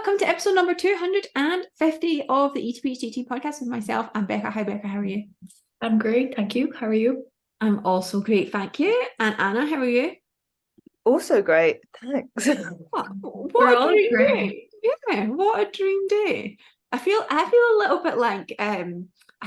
welcome to episode number 250 of the ETPHDT podcast with myself. I'm Bekka. Hi, Bekka. How are you? I'm great, thank you. How are you? I'm also great, thank you. And Anna, how are you? Also great, thanks. What a dream day. Yeah, what a dream day. I feel a little bit like a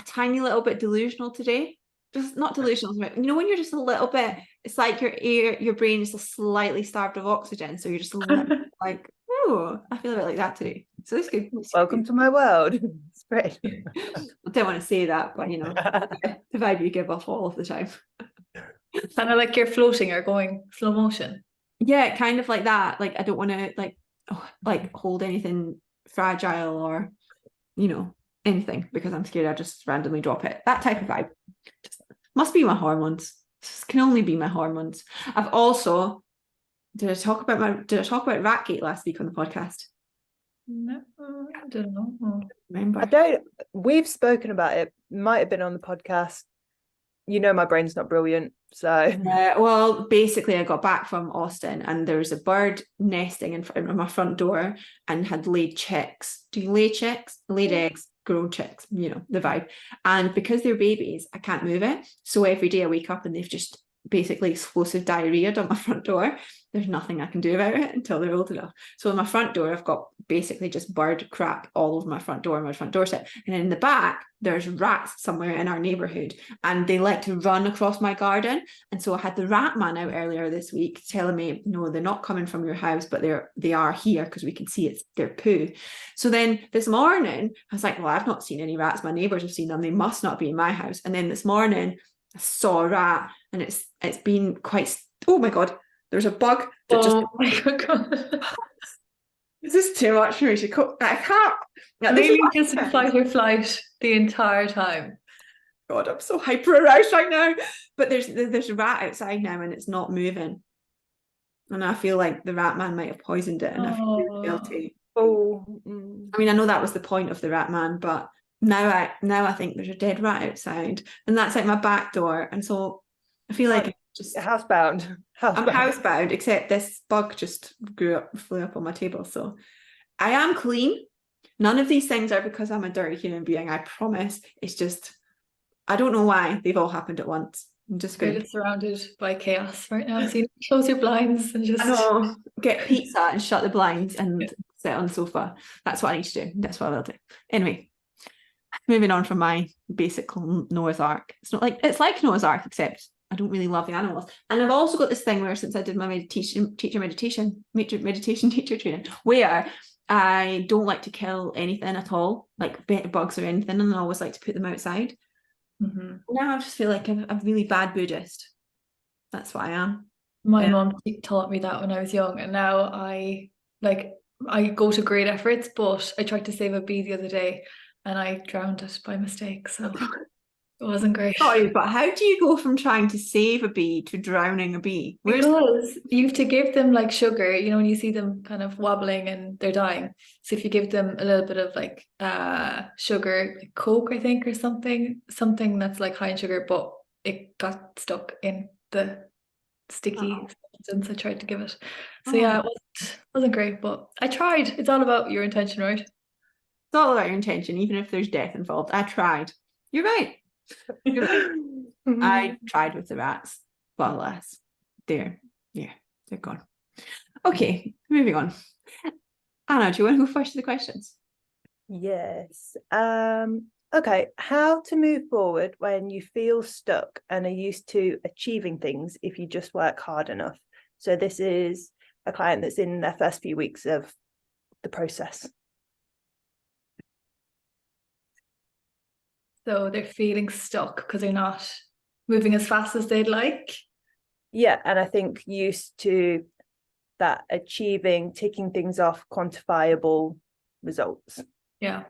tiny little bit delusional today. Just not delusional, but you know when you're just a little bit, it's like your brain is just slightly starved of oxygen, so you're just a little bit like, oh, I feel a bit like that today. So it's good. Welcome to my world. It's great. I don't want to say that, but you know, the vibe you give off all of the time. Kind of like you're floating or going slow motion. Yeah, kind of like that. Like I don't want to like hold anything fragile or, you know, anything because I'm scared I'll just randomly drop it. That type of vibe. Just, must be my hormones. This can only be my hormones. I've also did I talk about Ratgate last week on the podcast? No, I don't know. Remember? We've spoken about it. Might have been on the podcast. You know, my brain's not brilliant, so. Well, basically, I got back from Austin, and there was a bird nesting in front of my front door, and had laid chicks. Do you lay chicks? Laid eggs, grown chicks. You know the vibe. And because they're babies, I can't move it. So every day I wake up, and they've just basically explosive diarrhea on my front door. There's nothing I can do about it until they're old enough. So on my front door, I've got basically just bird crap all over my front door and my front doorstep. And in the back, there's rats somewhere in our neighborhood, and they like to run across my garden. And so I had the rat man out earlier this week telling me, no, they're not coming from your house, but they are here because we can see it's their poo. So then this morning, I was like, well, I've not seen any rats. My neighbors have seen them. They must not be in my house. And then this morning, I saw a rat, and it's been quite. Oh my god! There's a bug that oh my god! This is too much for me to cook. I can't. Maybe just in fight or flight the entire time. God, I'm so hyper aroused right now. But there's a rat outside now, and it's not moving. And I feel like the rat man might have poisoned it, and I feel really guilty. Oh, I mean, I know that was the point of the rat man, but now I think there's a dead rat outside, and that's like my back door, and so I feel like just housebound. I'm housebound, except this bug just flew up on my table. So I am clean. None of these things are because I'm a dirty human being, I promise. It's just I don't know why they've all happened at once. I'm just going to surrounded by chaos right now. So you close your blinds and just get pizza and shut the blinds and sit on the sofa. That's what I need to do. That's what I will do. Anyway, moving on from my basic Noah's Ark. It's like Noah's Ark, except I don't really love the animals. And I've also got this thing where since I did my meditation teacher training, where I don't like to kill anything at all, like bugs or anything, and I always like to put them outside. Mm-hmm. Now I just feel like I'm a really bad Buddhist. That's what I am. My mom taught me that when I was young, and now I go to great efforts, but I tried to save a bee the other day and I drowned it by mistake, so it wasn't great. Sorry, but how do you go from trying to save a bee to drowning a bee? Because you have to give them like sugar, you know, when you see them kind of wobbling and they're dying. So if you give them a little bit of like sugar, like Coke, I think, or something that's like high in sugar, but it got stuck in the sticky substance I tried to give it. So yeah, it wasn't great, but I tried. It's all about your intention, right? It's all about your intention, even if there's death involved. I tried. You're right. You're right. I tried with the rats, but alas, they're gone. Okay, moving on. Anna, do you want to go first to the questions? Yes. Okay, how to move forward when you feel stuck and are used to achieving things if you just work hard enough. So this is a client that's in their first few weeks of the process. So they're feeling stuck because they're not moving as fast as they'd like. Yeah, and I think used to that achieving, ticking things off, quantifiable results. Yeah,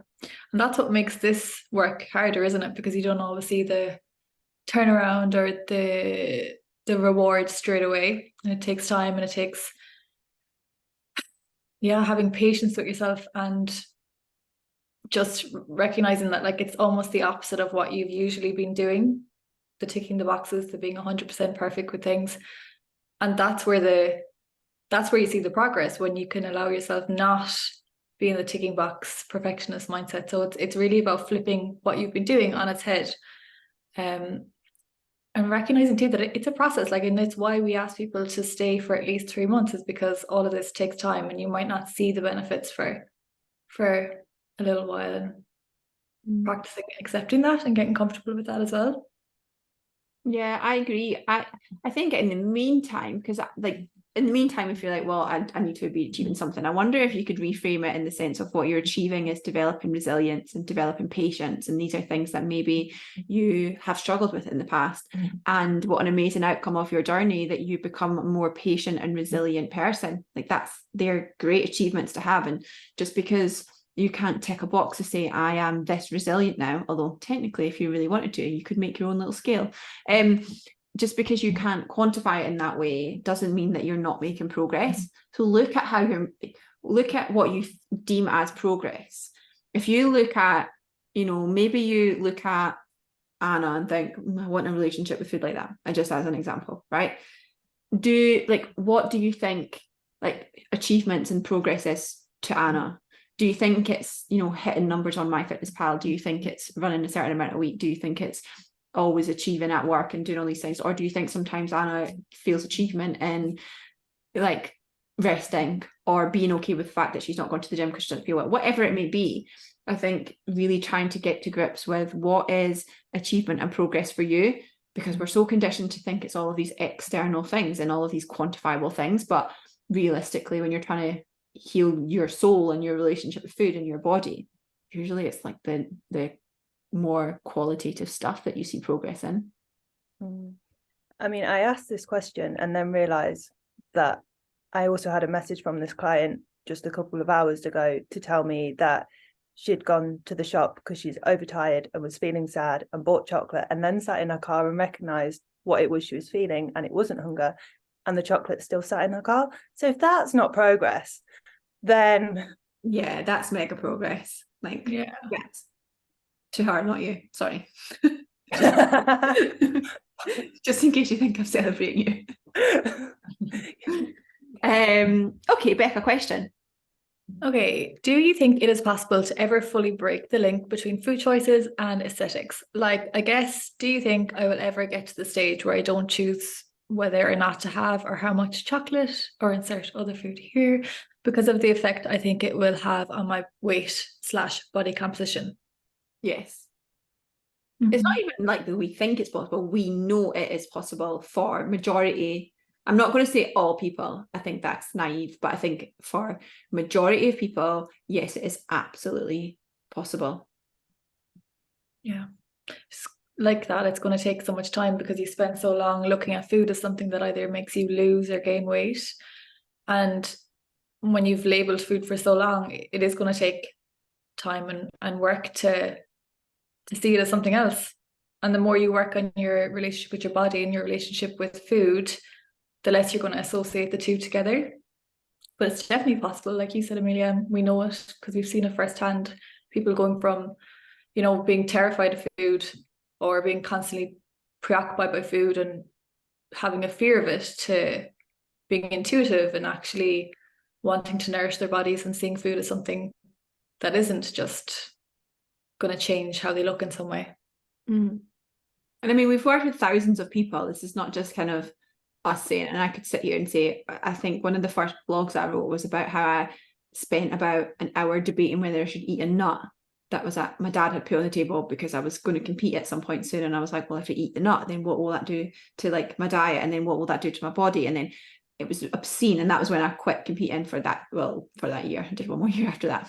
and that's what makes this work harder, isn't it? Because you don't always see the turnaround or the reward straight away, and it takes time, and it takes having patience with yourself and just recognizing that like it's almost the opposite of what you've usually been doing, the ticking the boxes, the being 100% perfect with things. And that's where you see the progress, when you can allow yourself not being the ticking box perfectionist mindset. So it's really about flipping what you've been doing on its head. And recognizing too that it's a process, like, and it's why we ask people to stay for at least 3 months, is because all of this takes time, and you might not see the benefits for a little while, and practicing accepting that and getting comfortable with that as well. Yeah, I agree. I think in the meantime, because like in the meantime, if you're like, well, I need to be achieving something, I wonder if you could reframe it in the sense of what you're achieving is developing resilience and developing patience. And these are things that maybe you have struggled with in the past. And what an amazing outcome of your journey, that you become a more patient and resilient person. Like they're great achievements to have. And just because you can't tick a box to say I am this resilient now, although technically if you really wanted to, you could make your own little scale. Just because you can't quantify it in that way doesn't mean that you're not making progress. So look at what you deem as progress. If you look at, maybe you look at Anna and think, I want a relationship with food like that. I just as an example, right? What do you think like achievements and progress is to Anna? Do you think it's, hitting numbers on MyFitnessPal? Do you think it's running a certain amount a week? Do you think it's always achieving at work and doing all these things? Or do you think sometimes Anna feels achievement in like resting or being okay with the fact that she's not going to the gym because she doesn't feel it? Whatever it may be, I think really trying to get to grips with what is achievement and progress for you, because we're so conditioned to think it's all of these external things and all of these quantifiable things. But realistically, when you're trying to heal your soul and your relationship with food and your body, usually it's like the more qualitative stuff that you see progress in. I mean, I asked this question and then realized that I also had a message from this client just a couple of hours ago to tell me that she'd gone to the shop because she's overtired and was feeling sad and bought chocolate, and then sat in her car and recognized what it was she was feeling, and it wasn't hunger, and the chocolate still sat in her car. So if that's not progress, then yeah, that's mega progress. Like, yeah. To her, not you. Sorry. Just in case you think I'm celebrating you. Okay, Bekka, question. Okay, do you think it is possible to ever fully break the link between food choices and aesthetics? Like, I guess, do you think I will ever get to the stage where I don't choose whether or not to have or how much chocolate, or insert other food here, because of the effect I think it will have on my weight/body composition? Yes. It's not even like that we think it's possible. We know it is possible for majority. I'm not going to say all people. I think that's naive, but I think for majority of people, yes, it is absolutely possible. Yeah. Like that, it's going to take so much time because you spend so long looking at food as something that either makes you lose or gain weight. And when you've labeled food for so long, it is going to take time and work to see it as something else. And the more you work on your relationship with your body and your relationship with food, the less you're going to associate the two together. But it's definitely possible, like you said, Emilia. We know it because we've seen it firsthand. People going from, being terrified of food or being constantly preoccupied by food and having a fear of it, to being intuitive and actually wanting to nourish their bodies and seeing food as something that isn't just going to change how they look in some way. And I mean, we've worked with thousands of people. This is not just kind of us saying, and I could sit here and say, I think one of the first blogs I wrote was about how I spent about an hour debating whether I should eat a nut that was at my dad had put on the table because I was going to compete at some point soon. And I was like, well, if I eat the nut, then what will that do to like my diet? And then what will that do to my body? And then it was obscene. And that was when I quit competing for that year. I did one more year after that.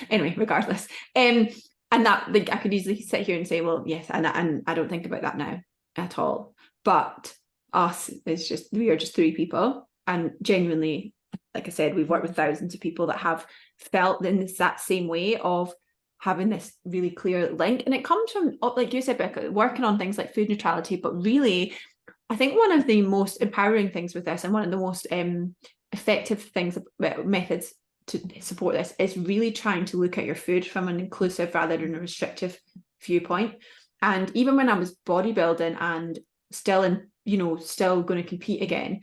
Anyway, regardless. And that, like, I could easily sit here and say, well, yes, and I don't think about that now at all. But us is we are just 3 people, and genuinely, like I said, we've worked with thousands of people that have felt in that same way of having this really clear link. And it comes from, like you said, Bekka, working on things like food neutrality. But really, I think one of the most empowering things with this, and one of the most effective things, methods to support this, is really trying to look at your food from an inclusive rather than a restrictive viewpoint. And even when I was bodybuilding and still going to compete again,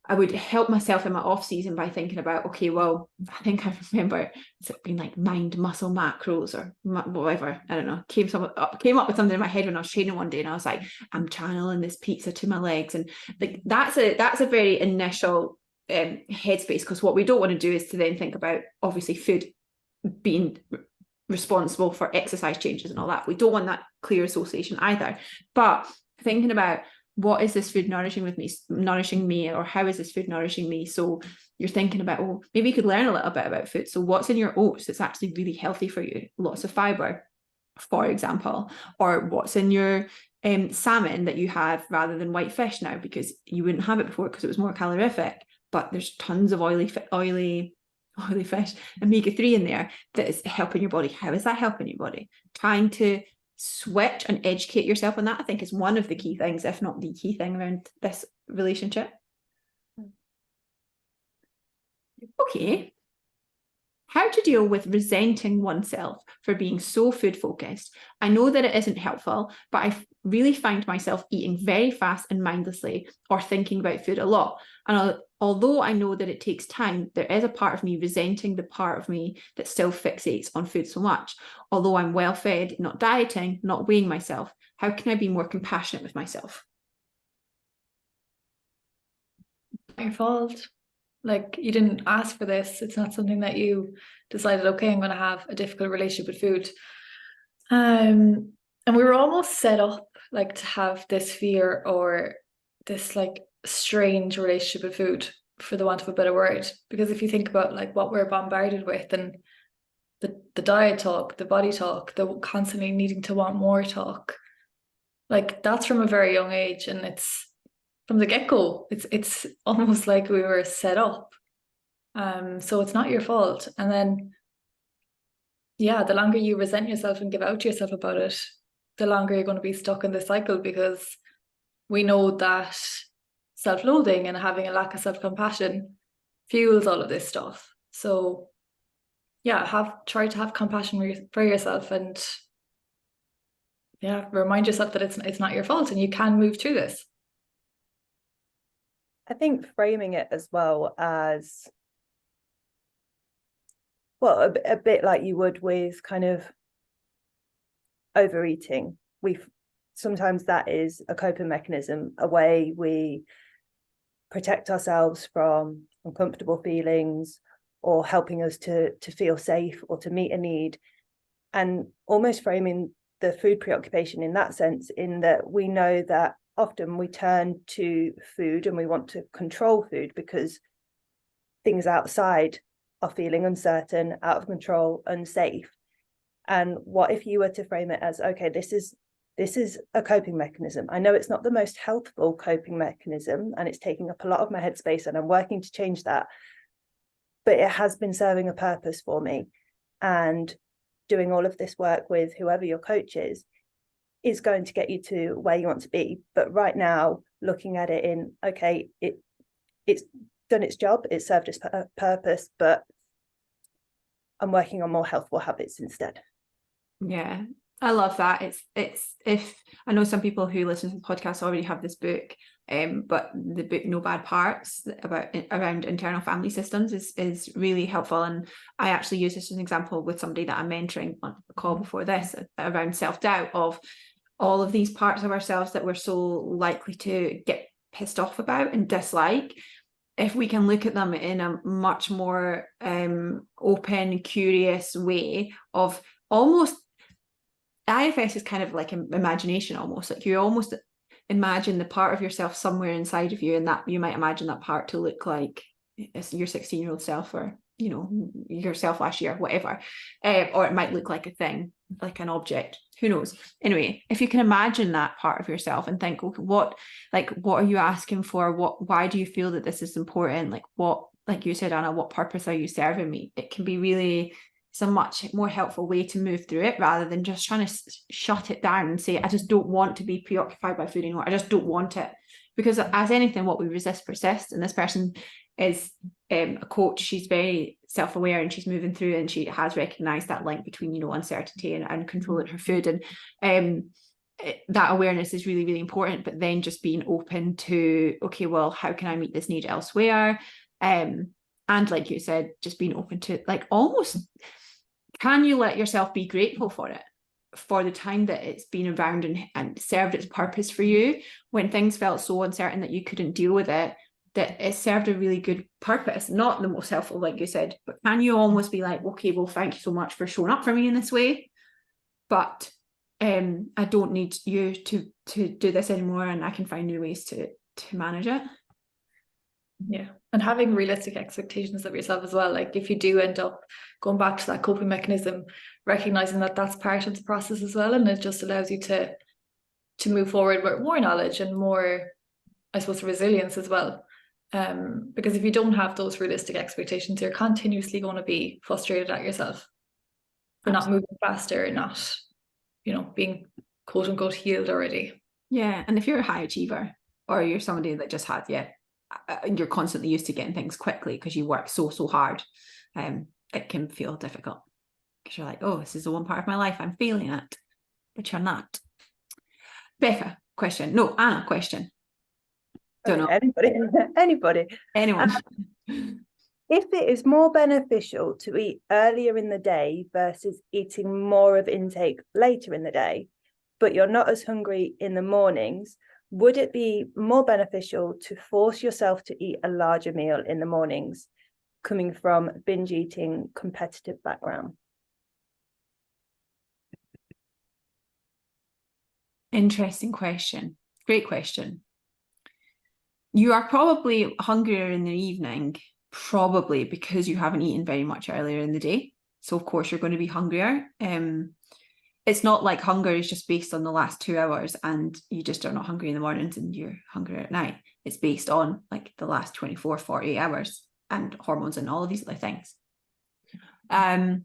I would help myself in my off season by thinking about, okay, well, I think I remember it's been like mind muscle macros or whatever. I don't know. Came up with something in my head when I was training one day, and I was like, I'm channeling this pizza to my legs, and like that's a very initial headspace, because what we don't want to do is to then think about obviously food being responsible for exercise changes and all that. We don't want that clear association either. But thinking about, what is this food nourishing me, or how is this food nourishing me? So you're thinking about, oh, maybe you could learn a little bit about food. So what's in your oats that's actually really healthy for you? Lots of fiber, for example. Or what's in your salmon that you have rather than white fish now, because you wouldn't have it before because it was more calorific, but there's tons of oily fish, omega-3 in there that is helping your body. How is that helping your body? Trying to switch and educate yourself on that, I think, is one of the key things, if not the key thing, around this relationship. Okay. How to deal with resenting oneself for being so food focused. I know that it isn't helpful, but I really find myself eating very fast and mindlessly, or thinking about food a lot. And although I know that it takes time, there is a part of me resenting the part of me that still fixates on food so much. Although I'm well fed, not dieting, not weighing myself, how can I be more compassionate with myself? Not your fault. Like, you didn't ask for this. It's not something that you decided, okay, I'm going to have a difficult relationship with food. And we were almost set up like to have this fear or this like strange relationship with food, for the want of a better word. Because if you think about like what we're bombarded with, and the diet talk, the body talk, the constantly needing to want more talk, like that's from a very young age, and it's from the get-go. It's almost like we were set up. So it's not your fault. And then, yeah, the longer you resent yourself and give out to yourself about it, the longer you're going to be stuck in the cycle, because we know that self-loathing and having a lack of self-compassion fuels all of this stuff. So yeah, try to have compassion for yourself, and yeah, remind yourself that it's not your fault and you can move through this. I think framing it as well as, well, a bit like you would with kind of overeating. Sometimes that is a coping mechanism, a way we protect ourselves from uncomfortable feelings, or helping us to feel safe or to meet a need. And almost framing the food preoccupation in that sense, in that we know that often we turn to food and we want to control food because things outside are feeling uncertain, out of control, unsafe. And what if you were to frame it as, okay, this is a coping mechanism. I know it's not the most healthful coping mechanism, and it's taking up a lot of my headspace, and I'm working to change that, but it has been serving a purpose for me. And doing all of this work with whoever your coach is going to get you to where you want to be. But right now, looking at it in, okay, it's done its job, it served its purpose, but I'm working on more healthful habits instead. Yeah, I love that. It's if I know some people who listen to the podcast already have this book, but the book No Bad Parts around internal family systems is really helpful. And I actually use this as an example with somebody that I'm mentoring on the call before this, around self-doubt, of all of these parts of ourselves that we're so likely to get pissed off about and dislike. If we can look at them in a much more open, curious way of almost, IFS is kind of like an imagination, almost like you almost imagine the part of yourself somewhere inside of you, and that you might imagine that part to look like your 16-year-old self, or yourself last year, whatever, or it might look like a thing, like an object, who knows. Anyway, if you can imagine that part of yourself and think, okay, what are you asking for? Why do you feel that this is important? Like you said, Anna, what purpose are you serving me? It can be really, it's a much more helpful way to move through it, rather than just trying to shut it down and say, I just don't want to be preoccupied by food anymore. I just don't want it. Because as anything, what we resist persists. And this person is a coach. She's very self-aware, and she's moving through, and she has recognized that link between, uncertainty and controlling her food. And that awareness is really, really important, but then just being open to, okay, well, how can I meet this need elsewhere? And like you said, just being open to, like, almost, can you let yourself be grateful for it, for the time that it's been around and served its purpose for you, when things felt so uncertain that you couldn't deal with it, that it served a really good purpose, not the most helpful, like you said, but can you almost be like, okay, well, thank you so much for showing up for me in this way, but I don't need you to do this anymore, and I can find new ways to manage it. Yeah, and having realistic expectations of yourself as well. Like if you do end up going back to that coping mechanism, recognizing that that's part of the process as well, and it just allows you to move forward with more knowledge and more, I suppose, resilience as well. Because if you don't have those realistic expectations, you're continuously going to be frustrated at yourself for not moving faster and not, being quote unquote healed already. Yeah, and if you're a high achiever, or you're somebody that just has, you're constantly used to getting things quickly because you work so hard, it can feel difficult because you're like, oh, this is the one part of my life I'm feeling it, but you're not. Bekka, question. No, Anna, question. Don't know. Anybody. Anyone. If it is more beneficial to eat earlier in the day versus eating more of intake later in the day, but you're not as hungry in the mornings, would it be more beneficial to force yourself to eat a larger meal in the mornings, coming from binge eating competitive background? Interesting question. Great question. You are probably hungrier in the evening, probably because you haven't eaten very much earlier in the day. So of course you're going to be hungrier. It's not like hunger is just based on the last 2 hours and you just are not hungry in the mornings and you're hungrier at night. It's based on like the last 24, 48 hours and hormones and all of these other things. I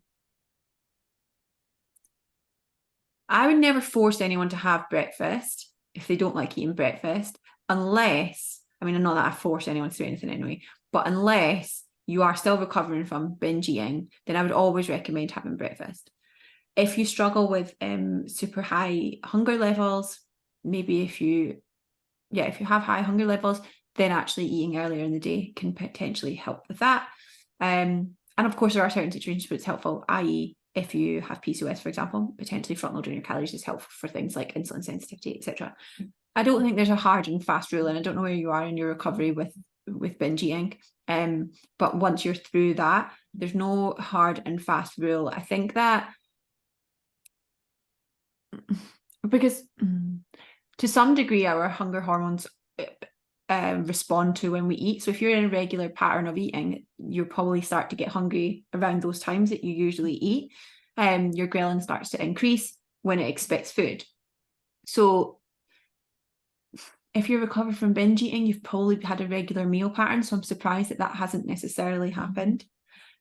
would never force anyone to have breakfast if they don't like eating breakfast, unless, not that I force anyone to do anything anyway, but unless you are still recovering from binge eating, then I would always recommend having breakfast. If you struggle with super high hunger levels, maybe if you have high hunger levels, then actually eating earlier in the day can potentially help with that. And of course, there are certain situations where it's helpful, i.e., if you have PCOS, for example, potentially front loading your calories is helpful for things like insulin sensitivity, etc. I don't think there's a hard and fast rule, and I don't know where you are in your recovery with binge eating. But once you're through that, there's no hard and fast rule. I think that because to some degree our hunger hormones respond to when we eat. So if you're in a regular pattern of eating, you'll probably start to get hungry around those times that you usually eat. Your ghrelin starts to increase when it expects food. So if you're recovered from binge eating, you've probably had a regular meal pattern. So I'm surprised that hasn't necessarily happened.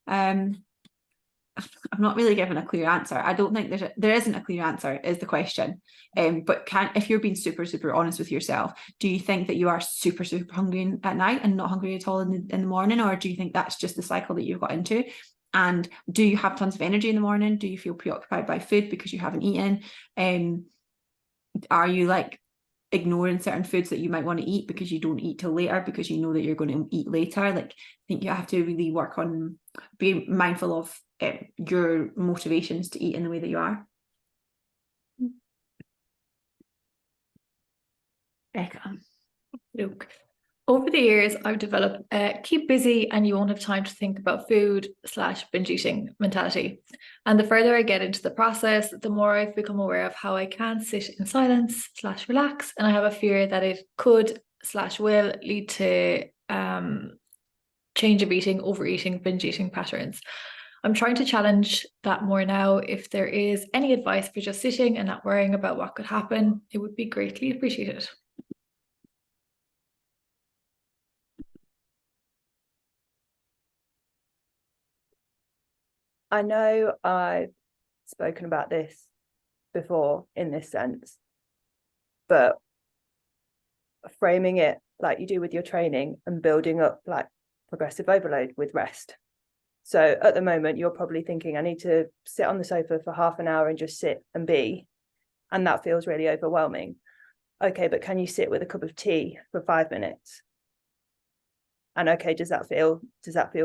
I'm not really given a clear answer. I don't think there isn't a clear answer is the question. But if you're being super, super honest with yourself, do you think that you are super, super hungry at night and not hungry at all in the morning? Or do you think that's just the cycle that you've got into? And do you have tons of energy in the morning? Do you feel preoccupied by food because you haven't eaten? Are you like ignoring certain foods that you might want to eat because you don't eat till later because you know that you're going to eat later? Like, I think you have to really work on being mindful of your motivations to eat in the way that you are. Bekka. Look, over the years, I've developed keep busy and you won't have time to think about food / binge eating mentality. And the further I get into the process, the more I've become aware of how I can sit in silence / relax. And I have a fear that it could / will lead to change of eating, overeating, binge eating patterns. I'm trying to challenge that more now. If there is any advice for just sitting and not worrying about what could happen, it would be greatly appreciated. I know I've spoken about this before in this sense, but framing it like you do with your training and building up like progressive overload with rest. So at the moment, you're probably thinking, I need to sit on the sofa for half an hour and just sit and be. and that feels really overwhelming. Okay, but can you sit with a cup of tea for 5 minutes? And okay, does that feel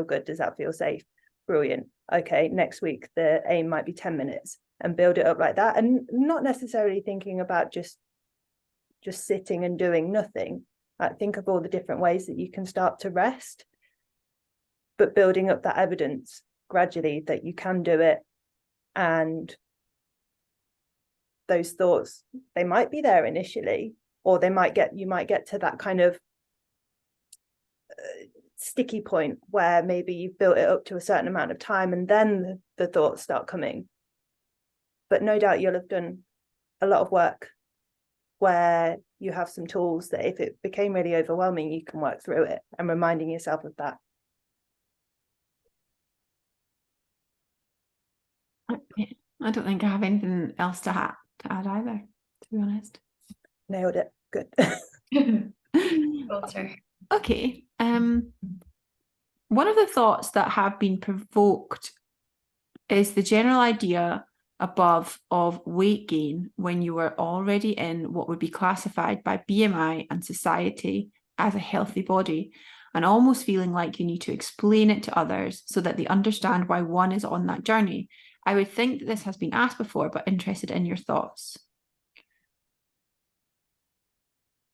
good? Does that feel safe? Brilliant. Okay, next week the aim might be 10 minutes, and build it up like that, and not necessarily thinking about just sitting and doing nothing. Like, think of all the different ways that you can start to rest, but building up that evidence gradually that you can do it. And those thoughts, they might be there initially, or you might get to that kind of sticky point where maybe you've built it up to a certain amount of time, and then the thoughts start coming. But no doubt you'll have done a lot of work where you have some tools that if it became really overwhelming, you can work through it, and reminding yourself of that. I don't think I have anything else to add either, to be honest. Nailed it. Good. Okay. One of the thoughts that have been provoked is the general idea above of weight gain when you are already in what would be classified by BMI and society as a healthy body, and almost feeling like you need to explain it to others so that they understand why one is on that journey. I would think that this has been asked before, but interested in your thoughts.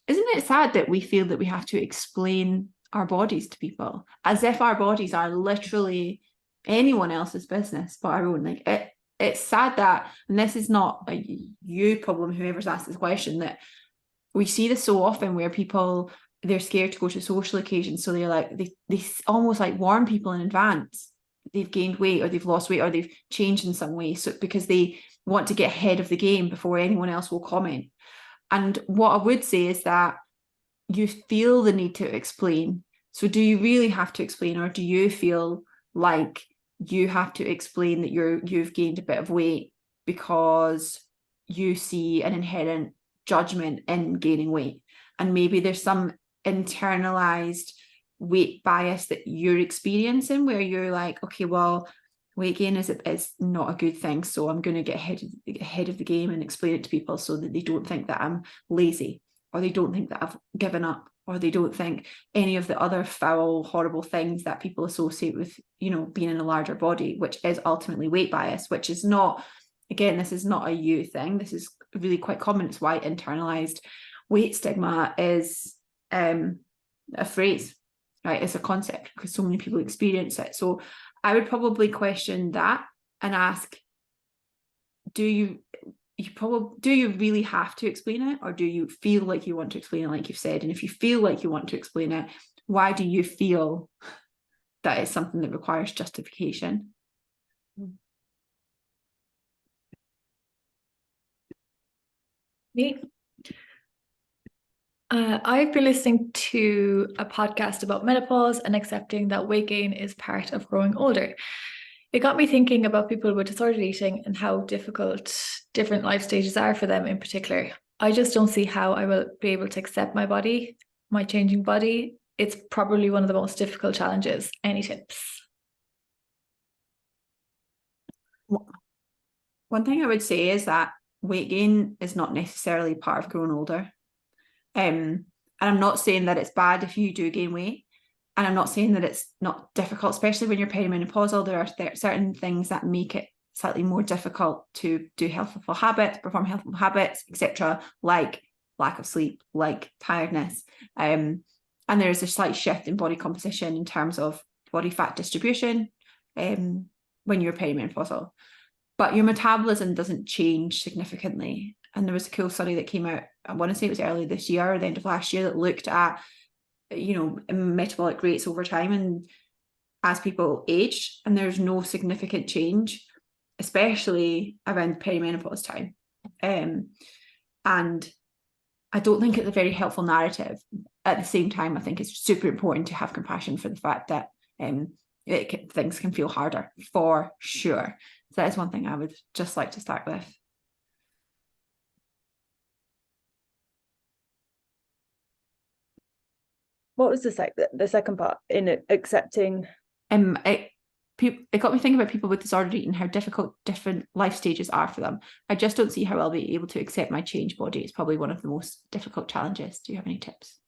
Isn't it sad that we feel that we have to explain our bodies to people, as if our bodies are literally anyone else's business but our own? Like, it's sad that, and this is not a you problem, whoever's asked this question, that we see this so often where people, they're scared to go to social occasions, so they're like, they almost like warn people in advance they've gained weight or they've lost weight or they've changed in some way, so because they want to get ahead of the game before anyone else will comment. And what I would say is that you feel the need to explain. So do you really have to explain, or do you feel like you have to explain that you've gained a bit of weight because you see an inherent judgment in gaining weight, and maybe there's some internalized weight bias that you're experiencing where you're like, okay, well, weight gain is not a good thing, so I'm going to get ahead of the game and explain it to people so that they don't think that I'm lazy, or they don't think that I've given up, or they don't think any of the other foul, horrible things that people associate with, being in a larger body, which is ultimately weight bias, which is not, again, this is not a you thing. This is really quite common. It's why internalized weight stigma is a phrase, right? It's a concept because so many people experience it. So I would probably question that and ask, do you really have to explain it, or do you feel like you want to explain it, like you've said? And if you feel like you want to explain it, why do you feel that it's something that requires justification? Me? I've been listening to a podcast about menopause and accepting that weight gain is part of growing older. It got me thinking about people with disordered eating and how difficult different life stages are for them in particular. I just don't see how I will be able to accept my body, my changing body. It's probably one of the most difficult challenges. Any tips? One thing I would say is that weight gain is not necessarily part of growing older. And I'm not saying that it's bad if you do gain weight. And I'm not saying that it's not difficult, especially when you're perimenopausal. There are certain things that make it slightly more difficult to do healthful habits, perform healthful habits, etc., like lack of sleep, like tiredness. And there's a slight shift in body composition in terms of body fat distribution when you're perimenopausal. But your metabolism doesn't change significantly. And there was a cool study that came out, I want to say it was early this year or the end of last year, that looked at metabolic rates over time and as people age, and there's no significant change, especially around perimenopause time. And I don't think it's a very helpful narrative. At the same time, I think it's super important to have compassion for the fact that things can feel harder, for sure. So that is one thing I would just like to start with. What was the second part in accepting? it got me thinking about people with disordered eating, how difficult different life stages are for them. I just don't see how I'll be able to accept my changed body. It's probably one of the most difficult challenges. Do you have any tips?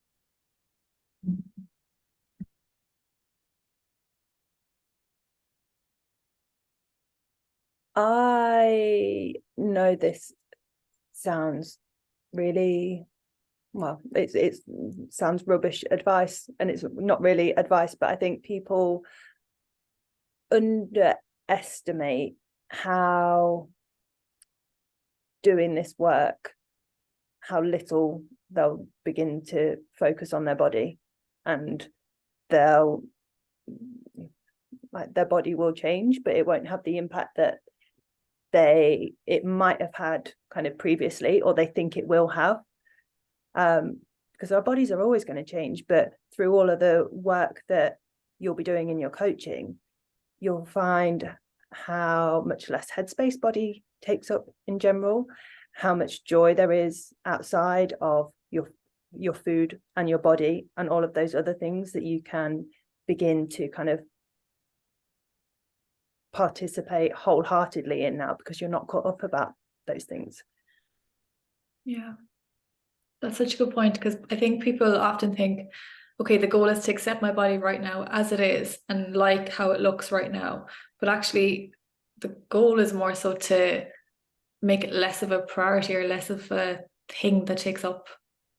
I know this sounds really, well, it sounds rubbish advice, and it's not really advice, but I think people underestimate how doing this work, how little they'll begin to focus on their body, and they'll, like, their body will change, but it won't have the impact that it might have had kind of previously, or they think it will have, because our bodies are always going to change. But through all of the work that you'll be doing in your coaching, you'll find how much less headspace body takes up in general, how much joy there is outside of your food and your body, and all of those other things that you can begin to kind of participate wholeheartedly in now, because you're not caught up about those things. Yeah, that's such a good point, because I think people often think, okay, the goal is to accept my body right now as it is and like how it looks right now. But actually, the goal is more so to make it less of a priority, or less of a thing that takes up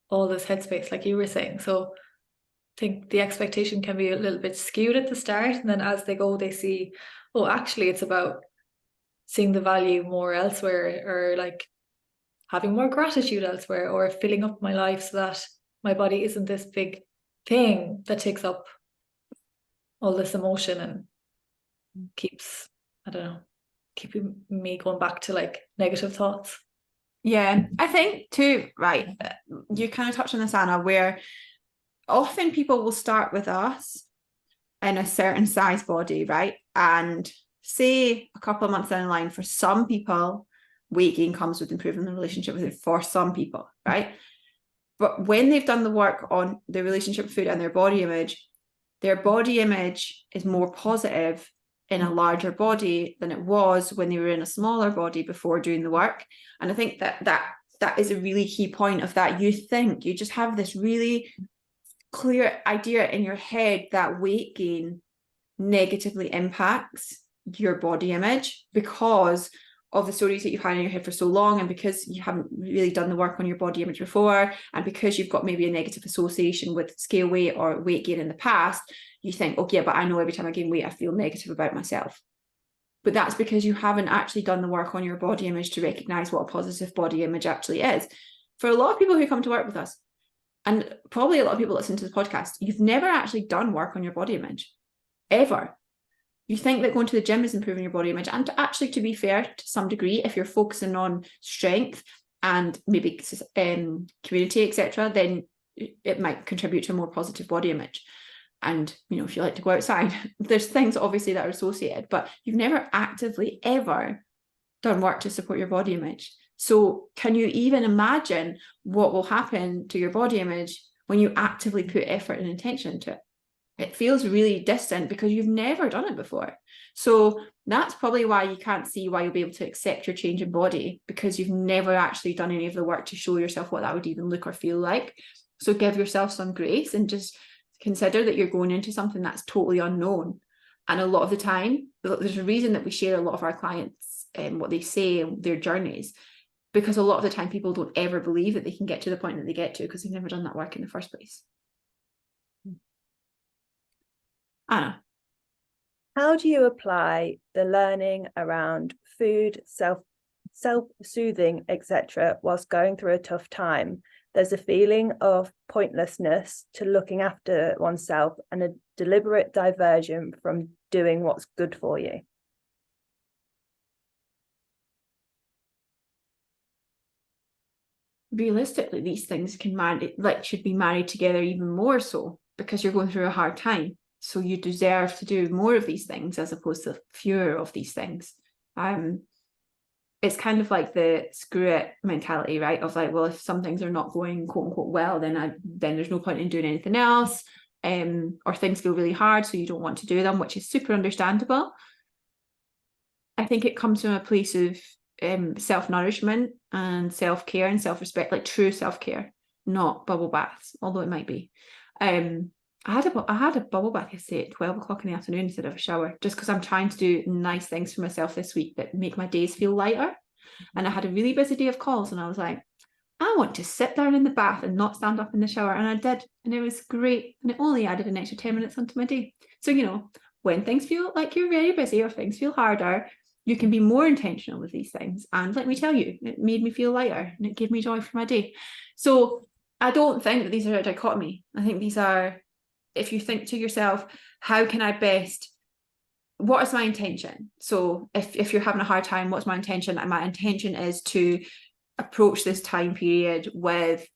all this headspace, like you were saying. So I think the expectation can be a little bit skewed at the start, and then as they go, they see, oh, actually it's about seeing the value more elsewhere, or like having more gratitude elsewhere, or filling up my life so that my body isn't this big thing that takes up all this emotion and keeps, I don't know, keeping me going back to like negative thoughts. Yeah, I think too, right, you kind of touched on this, Anna, where often people will start with us in a certain size body, right? And say a couple of months down the line, for some people, weight gain comes with improving the relationship with it, for some people, right? But when they've done the work on their relationship with food and their body image is more positive in a larger body than it was when they were in a smaller body before doing the work. And I think that is a really key point of that. You just have this really clear idea in your head that weight gain negatively impacts your body image because of the stories that you've had in your head for so long, and because you haven't really done the work on your body image before, and because you've got maybe a negative association with scale weight or weight gain in the past, you think, okay, but I know every time I gain weight I feel negative about myself. But that's because you haven't actually done the work on your body image to recognize what a positive body image actually is. For a lot of people who come to work with us, and probably a lot of people listen to the podcast, you've never actually done work on your body image, ever. You think that going to the gym is improving your body image. And actually, to be fair, to some degree, if you're focusing on strength and maybe community, etc., then it might contribute to a more positive body image. And, you know, if you like to go outside, there's things obviously that are associated, but you've never actively ever done work to support your body image. So can you even imagine what will happen to your body image when you actively put effort and intention into it? It feels really distant because you've never done it before. So that's probably why you can't see why you'll be able to accept your change in body, because you've never actually done any of the work to show yourself what that would even look or feel like. So give yourself some grace and just consider that you're going into something that's totally unknown. And a lot of the time, there's a reason that we share a lot of our clients what they say, their journeys, because a lot of the time people don't ever believe that they can get to the point that they get to because they've never done that work in the first place. Anna, how do you apply the learning around food, self-soothing, etc., whilst going through a tough time? There's a feeling of pointlessness to looking after oneself and a deliberate diversion from doing what's good for you. realistically, these things should be married together even more so, because you're going through a hard time. So you deserve to do more of these things as opposed to fewer of these things. It's kind of like the screw it mentality, right? Of like, well, if some things are not going quote unquote well, then there's no point in doing anything else. or things feel really hard, so you don't want to do them, which is super understandable. I think it comes from a place of self-nourishment and self-care and self-respect, like true self-care, not bubble baths, although it might be. I had a bubble bath yesterday at 12 o'clock in the afternoon instead of a shower, just because I'm trying to do nice things for myself this week that make my days feel lighter. And I had a really busy day of calls, and I was like, I want to sit down in the bath and not stand up in the shower. And I did, and it was great. And it only added an extra 10 minutes onto my day. So, you know, when things feel like you're very busy or things feel harder, you can be more intentional with these things. And let me tell you, it made me feel lighter and it gave me joy for my day. So I don't think that these are a dichotomy. I think these are, if you think to yourself, how can I best, what is my intention? So if you're having a hard time, what's my intention? And my intention is to approach this time period with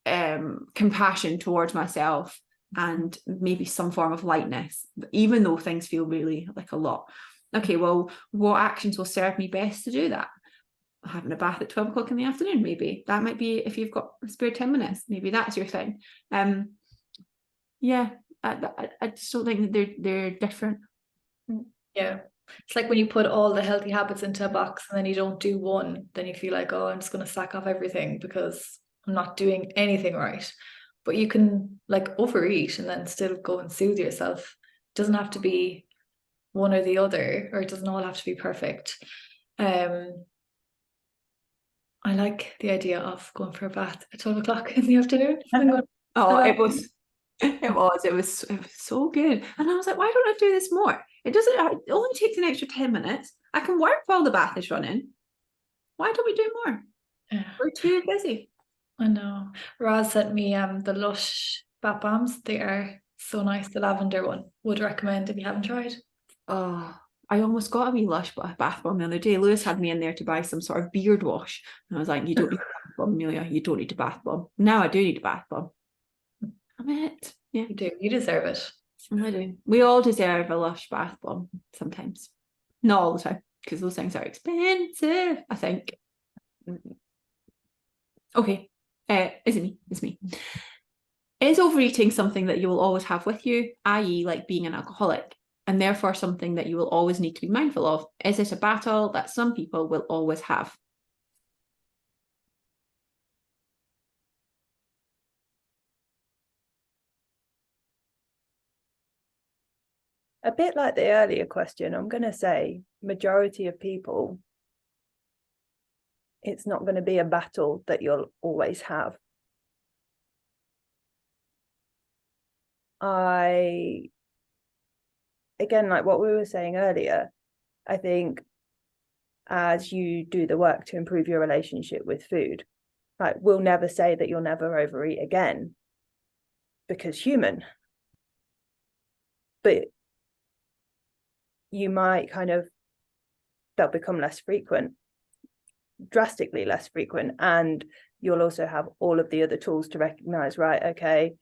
compassion towards myself and maybe some form of lightness, even though things feel really like a lot. Okay, well, what actions will serve me best to do that? Having a bath at 12 o'clock in the afternoon, maybe. That might be, if you've got a spare 10 minutes, maybe that's your thing. Yeah, I just don't think that they're different. Yeah. It's like when you put all the healthy habits into a box and then you don't do one, then you feel like, oh, I'm just going to slack off everything because I'm not doing anything right. But you can like overeat and then still go and soothe yourself. It doesn't have to be one or the other, or it doesn't all have to be perfect. I like the idea of going for a bath at 12 o'clock in the afternoon. Oh, it was so good. And I was like, why don't I do this more? It only takes an extra 10 minutes. I can work while the bath is running. Why don't we do more? Yeah. We're too busy. I know. Raz sent me the Lush bath bombs. They are so nice. The lavender one. Would recommend if you haven't tried. Oh, I almost got a wee Lush bath bomb the other day. Lewis had me in there to buy some sort of beard wash. And I was like, you don't need a bath bomb, Emilia. You don't need a bath bomb. Now I do need a bath bomb. I'm it. Yeah. You do. You deserve it. I do. We all deserve a Lush bath bomb sometimes. Not all the time, because those things are expensive, I think. Okay. Is it me? It's me. Is overeating something that you will always have with you, i.e. like being an alcoholic, and therefore something that you will always need to be mindful of? Is it a battle that some people will always have? A bit like the earlier question, I'm going to say majority of people, it's not going to be a battle that you'll always have. Again, like what we were saying earlier, I think as you do the work to improve your relationship with food, like we'll never say that you'll never overeat again, because human. But you might they'll become less frequent, drastically less frequent, and you'll also have all of the other tools to recognize, right, okay,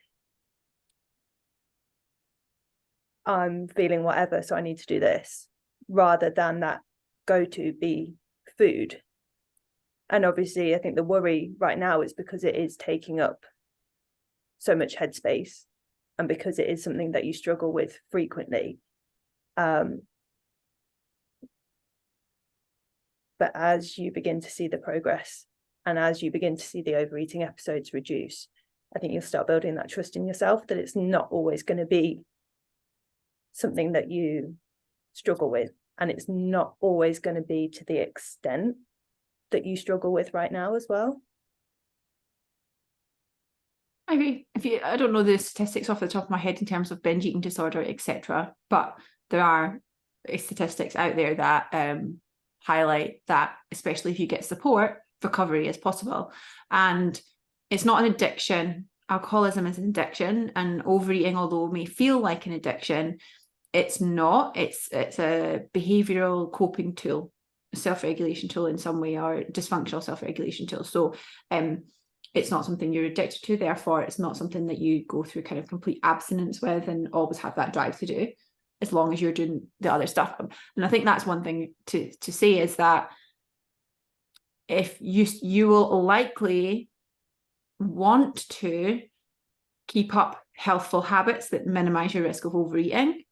I'm feeling whatever, so I need to do this, rather than that go-to be food. And obviously I think the worry right now is because it is taking up so much headspace, and because it is something that you struggle with frequently. But as you begin to see the progress, and as you begin to see the overeating episodes reduce, I think you'll start building that trust in yourself that it's not always going to be something that you struggle with, and it's not always going to be to the extent that you struggle with right now as well. I agree. I don't know the statistics off the top of my head in terms of binge eating disorder, etc., but there are statistics out there that highlight that, especially if you get support, recovery is possible. And it's not an addiction. Alcoholism is an addiction, and overeating, although it may feel like an addiction, it's not. It's a behavioral coping tool, a self-regulation tool in some way, or dysfunctional self-regulation tool. So it's not something you're addicted to, therefore it's not something that you go through kind of complete abstinence with and always have that drive to do, as long as you're doing the other stuff. And I think that's one thing to say, is that if you will likely want to keep up healthful habits that minimize your risk of overeating,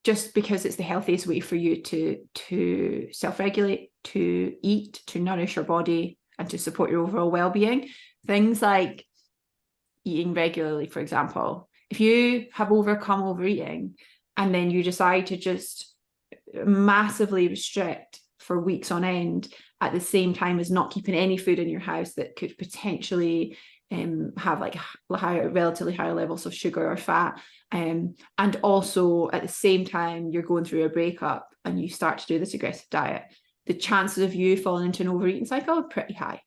just because it's the healthiest way for you to self-regulate, to eat, to nourish your body, and to support your overall well-being. Things like eating regularly, for example. If you have overcome overeating and then you decide to just massively restrict for weeks on end, at the same time as not keeping any food in your house that could potentially have like relatively higher levels of sugar or fat, and also at the same time you're going through a breakup and you start to do this aggressive diet, the chances of you falling into an overeating cycle are pretty high,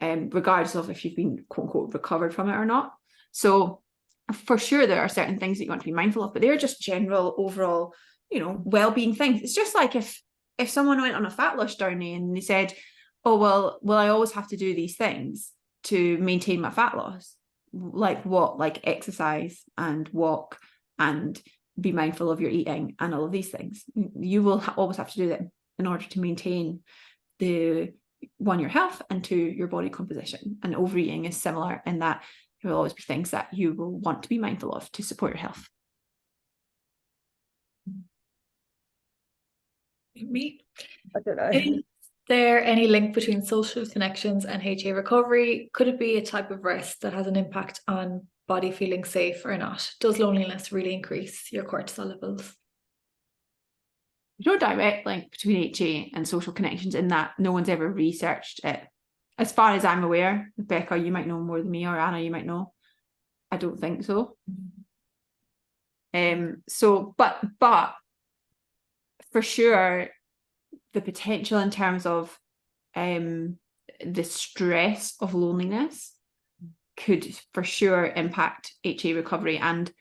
regardless of if you've been quote unquote recovered from it or not. So for sure there are certain things that you want to be mindful of, but they're just general overall, you know, well-being things. It's just like if someone went on a fat loss journey and they said, oh, well, I always have to do these things to maintain my fat loss. Like what? Like exercise and walk and be mindful of your eating and all of these things. You will always have to do them in order to maintain your health and to your body composition. And overeating is similar in that there will always be things that you will want to be mindful of to support your health. Me? I don't know. Is there any link between social connections and HA recovery? Could it be a type of rest that has an impact on body feeling safe or not? Does loneliness really increase your cortisol levels? There's no direct link between HA and social connections in that no one's ever researched it. As far as I'm aware, Bekka, you might know more than me, or Anna, you might know. I don't think so. But for sure, the potential in terms of the stress of loneliness could for sure impact HA recovery. And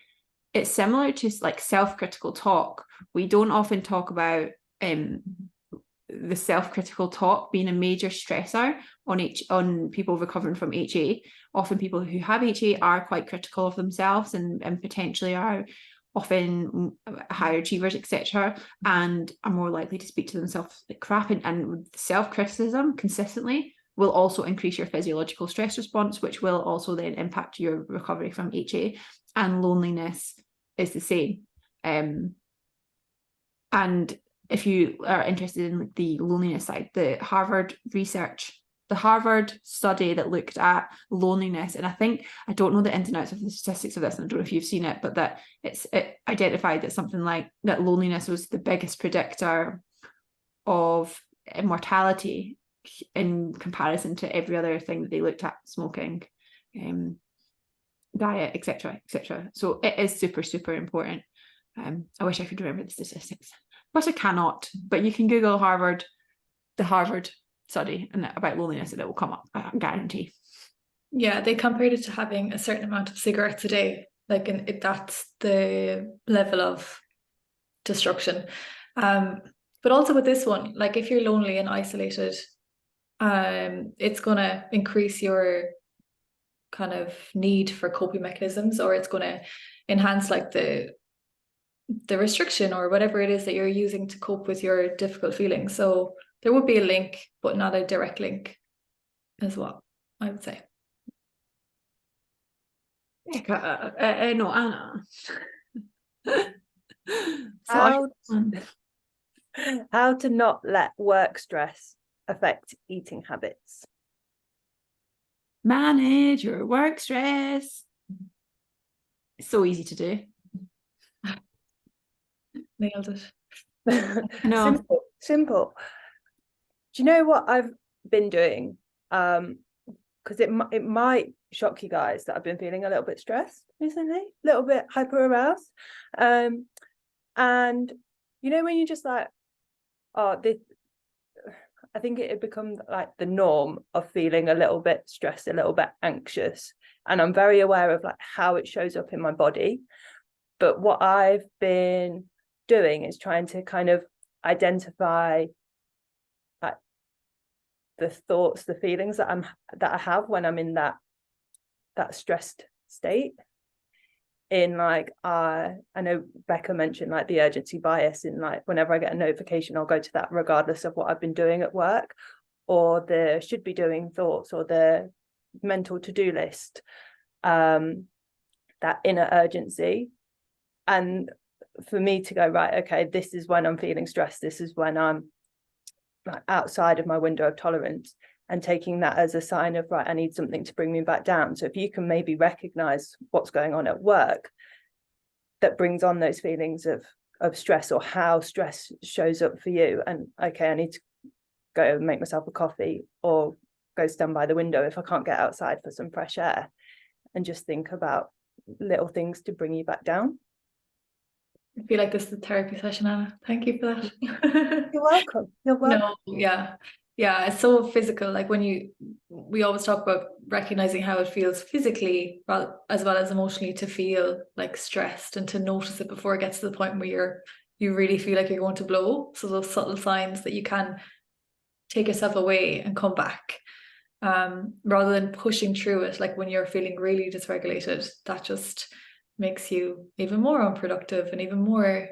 it's similar to like self-critical talk. We don't often talk about the self-critical talk being a major stressor on people recovering from HA. Often people who have HA are quite critical of themselves and potentially are often higher achievers, etc., and are more likely to speak to themselves like crap. And self-criticism consistently will also increase your physiological stress response, which will also then impact your recovery from HA. And loneliness is the same. And if you are interested in the loneliness side, the Harvard study that looked at loneliness, and I don't know the ins and outs of the statistics of this, and I don't know if you've seen it, but that it identified that something like that loneliness was the biggest predictor of immortality in comparison to every other thing that they looked at: smoking, diet, etc., etc. So it is super, super important. I wish I could remember the statistics, but I cannot. But you can Google the Harvard study and about loneliness and it will come up, I guarantee. Yeah, they compared it to having a certain amount of cigarettes a day, like that's the level of destruction. But also with this one, like if you're lonely and isolated, it's going to increase your kind of need for coping mechanisms, or it's going to enhance like the restriction or whatever it is that you're using to cope with your difficult feelings. So there would be a link, but not a direct link, as well, I would say. No, Anna. How to not let work stress affect eating habits? Manage your work stress. It's so easy to do. Nailed it. No. Simple. Do you know what I've been doing? Because it might shock you guys that I've been feeling a little bit stressed recently, a little bit hyper aroused. And you know when you're just like, oh, this, I think it had become like the norm of feeling a little bit stressed, a little bit anxious. And I'm very aware of like how it shows up in my body. But what I've been doing is trying to kind of identify like the thoughts, the feelings that I have when I'm in that stressed state. In like I know Bekka mentioned like the urgency bias, in like whenever I get a notification, I'll go to that regardless of what I've been doing at work, or the should be doing thoughts, or the mental to-do list. that inner urgency. And for me to go, right, okay, this is when I'm feeling stressed, this is when I'm like outside of my window of tolerance, and taking that as a sign of, right, I need something to bring me back down. So if you can maybe recognize what's going on at work that brings on those feelings of stress, or how stress shows up for you, and okay, I need to go make myself a coffee or go stand by the window if I can't get outside for some fresh air, and just think about little things to bring you back down. I feel like this is a therapy session, Anna. Thank you for that. You're welcome. You're welcome. No, yeah, it's so physical. Like we always talk about recognizing how it feels physically, as well as emotionally, to feel like stressed and to notice it before it gets to the point where you really feel like you're going to blow. So those subtle signs that you can take yourself away and come back, rather than pushing through it. Like when you're feeling really dysregulated, that just makes you even more unproductive and even more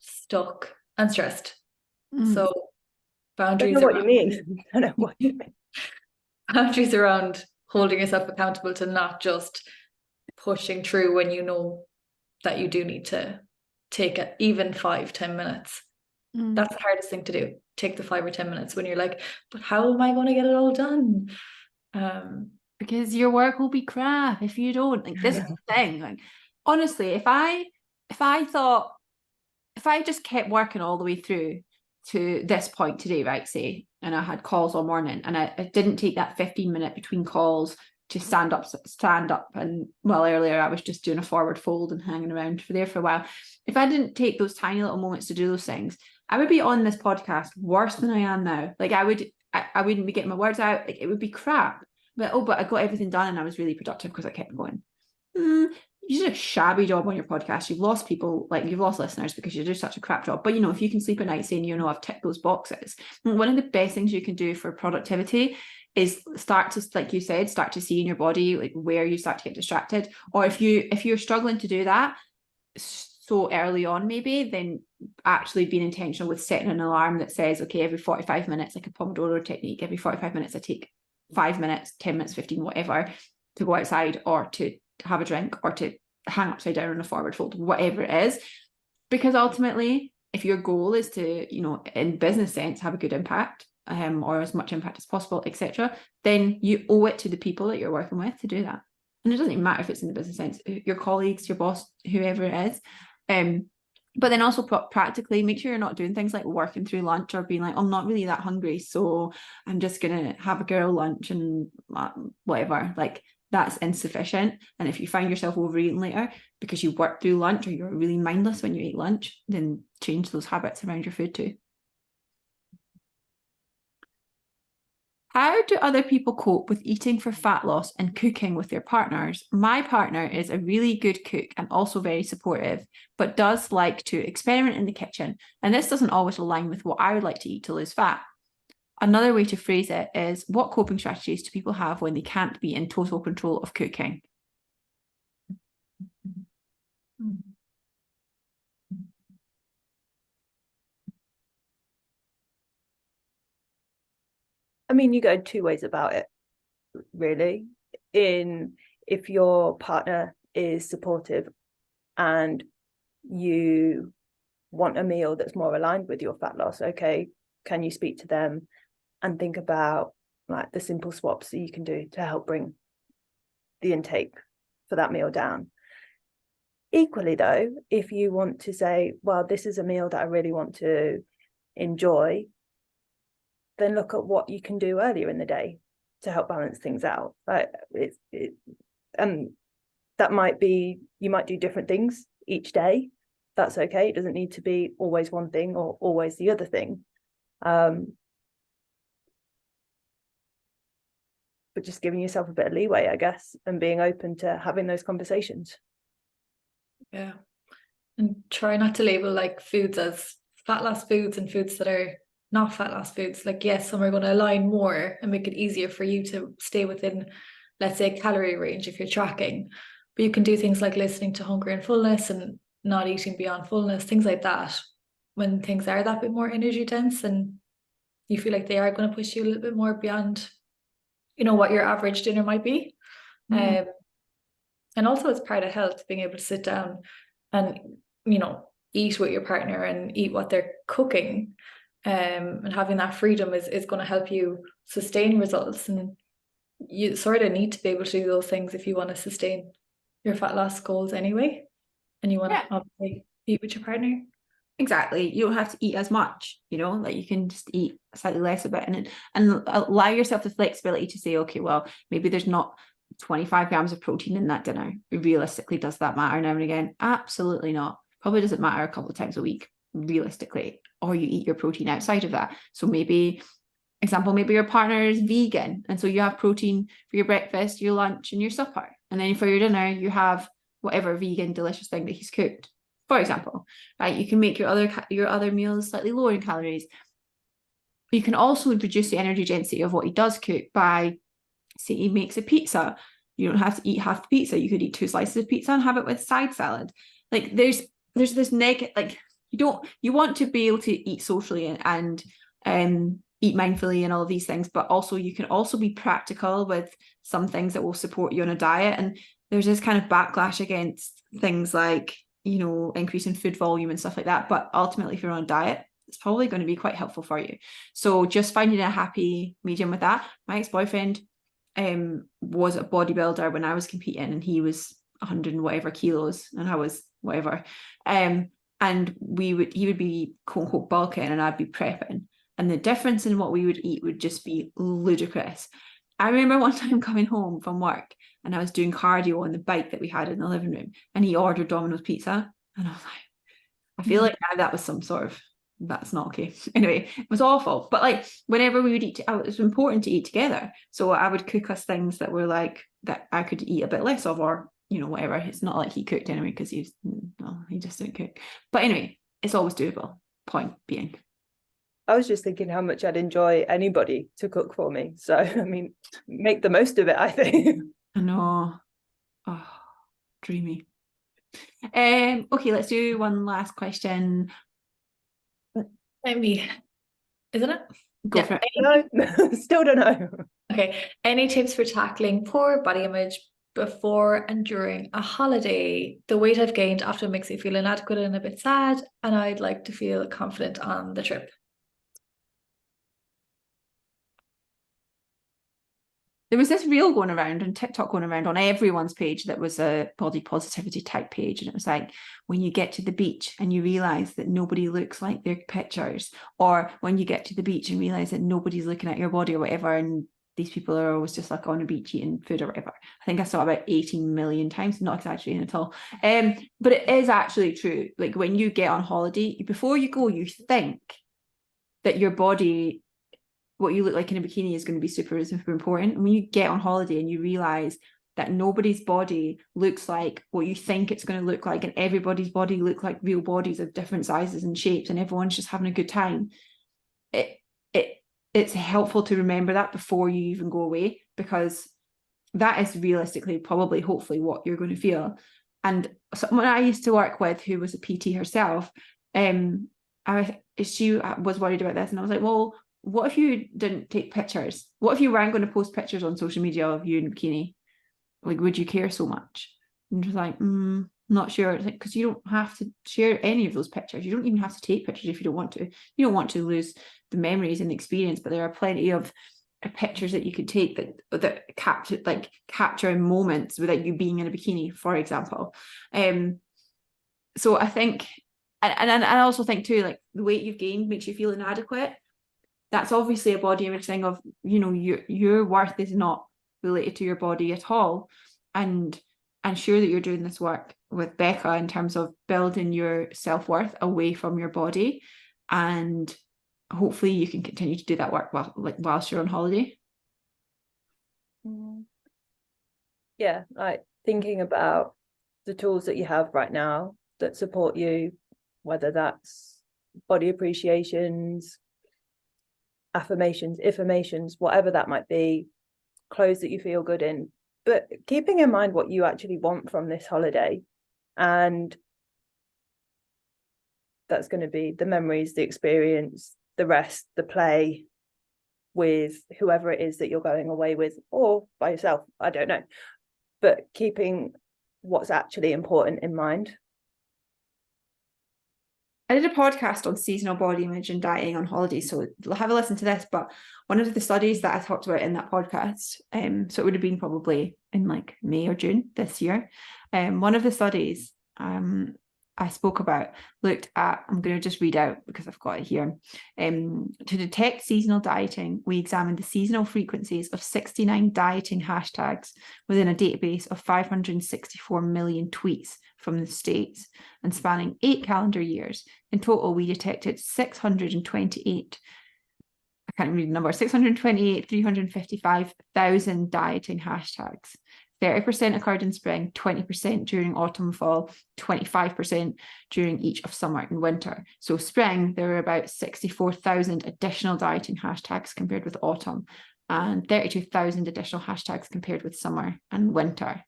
stuck and stressed. So boundaries. I don't know what you mean. I don't know what you mean. Boundaries around holding yourself accountable to not just pushing through when you know that you do need to take it, even 5-10 minutes. That's the hardest thing to do. Take the 5 or 10 minutes when you're like, but how am I going to get it all done? Because your work will be crap if you don't. Like, this is the thing. Like, honestly, if I just kept working all the way through to this point today, right, say, and I had calls all morning, and I didn't take that 15-minute between calls to stand up, and well, earlier I was just doing a forward fold and hanging around for a while. If I didn't take those tiny little moments to do those things, I would be on this podcast worse than I am now. Like, I wouldn't be getting my words out. Like, it would be crap. But I got everything done and I was really productive because I kept going. You did a shabby job on your podcast. You've lost people, like, you've lost listeners because you do such a crap job. But, if you can sleep at night saying, I've ticked those boxes. One of the best things you can do for productivity is start to, like you said, start to see in your body, like, where you start to get distracted. Or if you're struggling to do that so early on, maybe, then actually being intentional with setting an alarm that says, okay, every 45 minutes, like a Pomodoro technique, every 45 minutes I take 5 minutes, 10 minutes, 15, whatever, to go outside or to have a drink or to hang upside down on a forward fold, whatever it is. Because ultimately, if your goal is to, in business sense, have a good impact, or as much impact as possible, etc., then you owe it to the people that you're working with to do that. And it doesn't even matter if it's in the business sense, your colleagues, your boss, whoever it is. But then also practically make sure you're not doing things like working through lunch or being like, I'm not really that hungry, so I'm just gonna have a girl lunch and whatever. Like, that's insufficient. And if you find yourself overeating later because you worked through lunch, or you're really mindless when you eat lunch, then change those habits around your food too. How do other people cope with eating for fat loss and cooking with their partners? My partner is a really good cook and also very supportive, but does like to experiment in the kitchen. And this doesn't always align with what I would like to eat to lose fat. Another way to phrase it is, what coping strategies do people have when they can't be in total control of cooking? I mean, you go 2 ways about it, really. If your partner is supportive and you want a meal that's more aligned with your fat loss, okay, can you speak to them and think about, like, the simple swaps that you can do to help bring the intake for that meal down? Equally though, if you want to say, well, this is a meal that I really want to enjoy, then look at what you can do earlier in the day to help balance things out. Like, that might be, you might do different things each day. That's okay. It doesn't need to be always one thing or always the other thing. But just giving yourself a bit of leeway, I guess, and being open to having those conversations. Yeah. And try not to label like foods as fat loss foods and foods that are not fat loss foods. Like, yes, some are going to align more and make it easier for you to stay within, let's say, calorie range if you're tracking. But you can do things like listening to hunger and fullness and not eating beyond fullness, things like that. When things are that bit more energy dense and you feel like they are going to push you a little bit more beyond, what your average dinner might be. And also it's part of health, being able to sit down and, you know, eat with your partner and eat what they're cooking. And having that freedom is going to help you sustain results. And you sort of need to be able to do those things if you want to sustain your fat loss goals anyway. And you want to obviously eat with your partner. Exactly. You don't have to eat as much, you know, like you can just eat slightly less of it, and allow yourself the flexibility to say, okay, well, maybe there's not 25 grams of protein in that dinner. Realistically, does that matter now and again? Absolutely not. Probably doesn't matter a couple of times a week, realistically, or you eat your protein outside of that. So maybe your partner is vegan, and so you have protein for your breakfast, your lunch, and your supper, and then for your dinner you have whatever vegan delicious thing that he's cooked, for example, right? You can make your other meals slightly lower in calories. You can also reduce the energy density of what he does cook by, say he makes a pizza, you don't have to eat half the pizza, you could eat 2 slices of pizza and have it with side salad. Like there's this negative, like you want to be able to eat socially and eat mindfully and all of these things, but also you can also be practical with some things that will support you on a diet. And there's this kind of backlash against things like, you know, increase in food volume and stuff like that, but ultimately if you're on a diet, it's probably going to be quite helpful for you. So just finding a happy medium with that. My ex-boyfriend was a bodybuilder when I was competing, and he was 100 and whatever kilos and I was whatever, and he would be quote unquote bulking and I'd be prepping, and the difference in what we would eat would just be ludicrous. I remember one time coming home from work and I was doing cardio on the bike that we had in the living room, and he ordered Domino's pizza, and I was like, I feel like that was some sort of, that's not okay. Anyway, it was awful. But like whenever we would eat, it was important to eat together. So I would cook us things that were like that I could eat a bit less of, or you know, whatever. It's not like he cooked anyway, because he just didn't cook. But anyway, it's always doable. Point being, I was just thinking how much I'd enjoy anybody to cook for me. So I mean, make the most of it, I think. I know. Oh, dreamy. Okay, let's do one last question. Maybe, isn't it? Go for it. No, still don't know. Okay. Any tips for tackling poor body image before and during a holiday? The weight I've gained often makes me feel inadequate and a bit sad, and I'd like to feel confident on the trip. There was this reel going around on TikTok, going around on everyone's page, that was a body positivity type page. And it was like, when you get to the beach and you realize that nobody looks like their pictures, or when you get to the beach and realize that nobody's looking at your body or whatever, and these people are always just like on a beach eating food or whatever. I think I saw it about 18 million times, not exaggerating at all. But it is actually true. Like when you get on holiday, before you go, you think that your body, what you look like in a bikini, is going to be super important. And when you get on holiday and you realize that nobody's body looks like what you think it's going to look like, and everybody's body look like real bodies of different sizes and shapes, and everyone's just having a good time, it's helpful to remember that before you even go away, because that is realistically probably, hopefully, what you're going to feel. And someone I used to work with, who was a PT herself, she was worried about this, and I was like, well, what if you didn't take pictures? What if you weren't going to post pictures on social media of you in a bikini? Like, would you care so much? And she's like, not sure. It's like, because you don't have to share any of those pictures. You don't even have to take pictures if you don't want to. You don't want to lose the memories and the experience, but there are plenty of pictures that you could take that capture moments without you being in a bikini, for example. So I think, and I also think too, like the weight you've gained makes you feel inadequate. That's obviously a body image thing of, you know, your worth is not related to your body at all. And I'm sure that you're doing this work with Bekka in terms of building your self-worth away from your body. And hopefully you can continue to do that work whilst you're on holiday. Yeah, like thinking about the tools that you have right now that support you, whether that's body appreciations, affirmations, whatever that might be, clothes that you feel good in, but keeping in mind what you actually want from this holiday. And that's going to be the memories, the experience, the rest, the play with whoever it is that you're going away with, or by yourself, I don't know. But keeping what's actually important in mind. I did a podcast on seasonal body image and dieting on holiday, so have a listen to this. But one of the studies that I talked about in that podcast, so it would have been probably in like May or June this year. One of the studies I spoke about looked at, I'm going to just read out because I've got it here. To detect seasonal dieting, we examined the seasonal frequencies of 69 dieting hashtags within a database of 564 million tweets from the States, and spanning 8 calendar years. In total, we detected 628, I can't read the number, 355,000 dieting hashtags. 30% occurred in spring, 20% during autumn and fall, 25% during each of summer and winter. So spring, there were about 64,000 additional dieting hashtags compared with autumn, and 32,000 additional hashtags compared with summer and winter.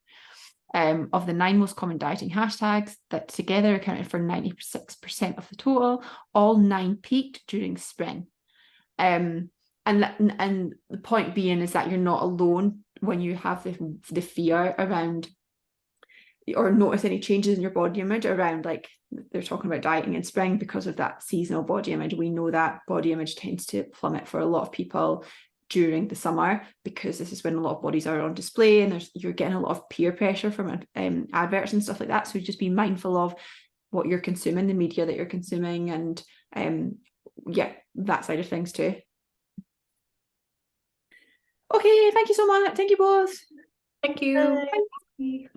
Of the 9 most common dieting hashtags that together accounted for 96% of the total, all 9 peaked during spring. And the point being is that you're not alone when you have the fear around or notice any changes in your body image around, like they're talking about dieting in spring because of that seasonal body image. We know that body image tends to plummet for a lot of people during the summer because this is when a lot of bodies are on display, and you're getting a lot of peer pressure from adverts and stuff like that. So just be mindful of what you're consuming, the media that you're consuming, and that side of things too. Okay, thank you so much. Thank you both. Thank you. Bye.